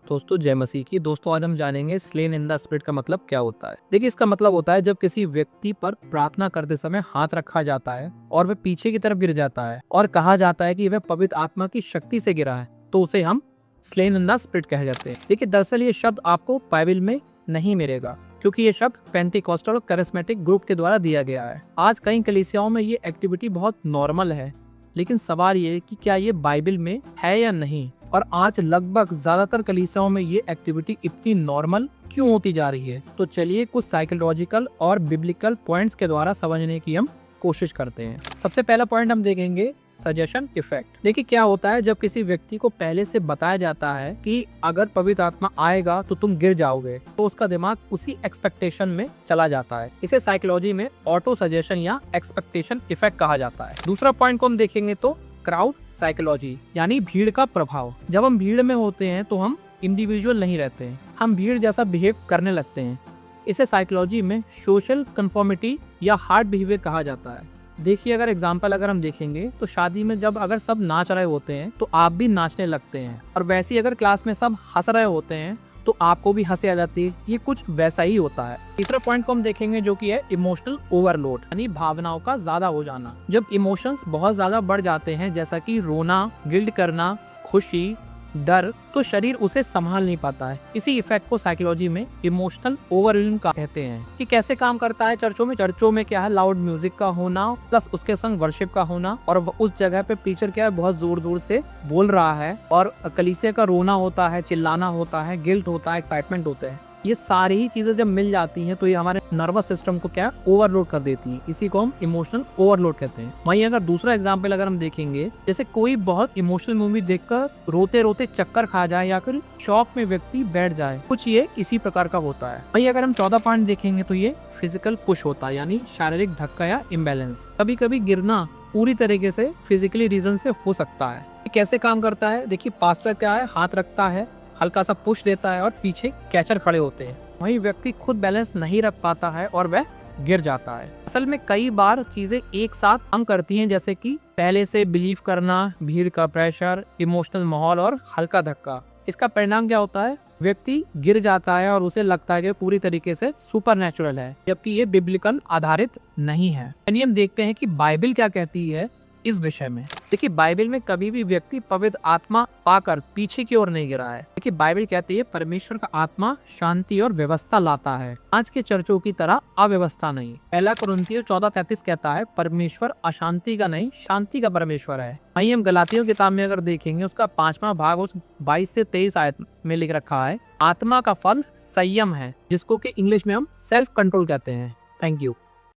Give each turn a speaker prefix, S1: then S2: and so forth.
S1: दोस्तों जय मसीह की। दोस्तों आज हम जानेंगे स्लेन इन द स्पिरिट का मतलब क्या होता है। देखिए इसका मतलब होता है जब किसी व्यक्ति पर प्रार्थना करते समय हाथ रखा जाता है और वह पीछे की तरफ गिर जाता है और कहा जाता है कि वह पवित्र आत्मा की शक्ति से गिरा है, तो उसे हम स्लेन इन द स्पिरिट कहे जाते हैं। देखिए दरअसल ये शब्द आपको बाइबल में नहीं मिलेगा, क्योंकि ये शब्द पेंटिकॉस्टल और कैरिस्मेटिक ग्रुप के द्वारा दिया गया है। आज कई कलीसियाओं में ये एक्टिविटी बहुत नॉर्मल है, लेकिन सवाल ये है कि क्या ये बाइबल में है या नहीं। और आज लगभग ज्यादातर कलीसियाओं में ये एक्टिविटी इतनी नॉर्मल क्यों होती जा रही है। तो चलिए कुछ साइकोलॉजिकल और बिब्लिकल पॉइंट्स के द्वारा समझने की हम कोशिश करते हैं। सबसे पहला पॉइंट हम देखेंगे सजेशन इफेक्ट। देखिए क्या होता है जब किसी व्यक्ति को पहले से बताया जाता है कि अगर पवित्र आत्मा आएगा तो तुम गिर जाओगे, तो उसका दिमाग उसी एक्सपेक्टेशन में चला जाता है। इसे साइकोलॉजी में ऑटो सजेशन या एक्सपेक्टेशन इफेक्ट कहा जाता है। दूसरा पॉइंट को हम देखेंगे तो क्राउड साइकोलॉजी यानी भीड़ का प्रभाव। जब हम भीड़ में होते हैं तो हम इंडिविजुअल नहीं रहते हैं, हम भीड़ जैसा बिहेव करने लगते हैं। इसे साइकोलॉजी में सोशल कंफर्मिटी या हार्ड बिहेवियर कहा जाता है। देखिए अगर हम देखेंगे तो शादी में जब अगर सब नाच रहे होते हैं तो आप भी नाचने लगते हैं, और वैसे ही अगर क्लास में सब हंस रहे होते हैं तो आपको भी हंसी आ जाती है। ये कुछ वैसा ही होता है। तीसरा पॉइंट को हम देखेंगे जो कि है इमोशनल ओवरलोड यानी भावनाओं का ज्यादा हो जाना। जब इमोशंस बहुत ज्यादा बढ़ जाते हैं, जैसा कि रोना, गिल्ट करना, खुशी, डर, तो शरीर उसे संभाल नहीं पाता है। इसी इफेक्ट को साइकोलॉजी में इमोशनल ओवरवेलमिंग का कहते हैं। कि कैसे काम करता है चर्चों में क्या है, लाउड म्यूजिक का होना प्लस उसके संग वर्शिप का होना, और उस जगह पे टीचर क्या है बहुत जोर जोर से बोल रहा है, और कलीसिया का रोना होता है, चिल्लाना होता है, गिल्ट होता है, एक्साइटमेंट होता है। ये सारी ही चीजें जब मिल जाती हैं तो ये हमारे नर्वस सिस्टम को क्या ओवरलोड कर देती है। इसी को हम इमोशनल ओवरलोड कहते हैं। वहीं अगर दूसरा एग्जांपल अगर हम देखेंगे, जैसे कोई बहुत इमोशनल मूवी देखकर रोते रोते चक्कर खा जाए या फिर शॉक में व्यक्ति बैठ जाए, कुछ ये इसी प्रकार का होता है। वहीं अगर हम 14 पॉइंट देखेंगे तो ये फिजिकल पुश होता है यानी शारीरिक धक्का या इम्बैलेंस। कभी कभी गिरना पूरी तरीके से फिजिकली रीजन से हो सकता है। कैसे काम करता है, देखिए पास्टर क्या है, हाथ रखता है, हल्का सा पुश देता है और पीछे कैचर खड़े होते हैं। वहीं व्यक्ति खुद बैलेंस नहीं रख पाता है और वह गिर जाता है। असल में कई बार चीजें एक साथ काम करती हैं, जैसे कि पहले से बिलीव करना, भीड़ का प्रेशर, इमोशनल माहौल और हल्का धक्का। इसका परिणाम क्या होता है, व्यक्ति गिर जाता है और उसे लगता है कि पूरी तरीके से सुपरनैचुरल है, जबकि ये बिब्लिकल आधारित नहीं है। यानी हम देखते हैं कि बाइबल क्या कहती है इस विषय में। देखिए बाइबल में कभी भी व्यक्ति पवित्र आत्मा पाकर पीछे की ओर नहीं गिरा है। देखिए बाइबल कहती है परमेश्वर का आत्मा शांति और व्यवस्था लाता है, आज के चर्चों की तरह अव्यवस्था नहीं। पहला कुरिन्थियों 14:33 कहता है परमेश्वर अशांति का नहीं शांति का परमेश्वर है। वहीं हम गलातियों किताब में अगर देखेंगे उसका 5वां भाग उस 22 से 23 आयत में लिख रखा है, आत्मा का फल संयम है, जिसको कि इंग्लिश में हम सेल्फ कंट्रोल कहते हैं। Thank you.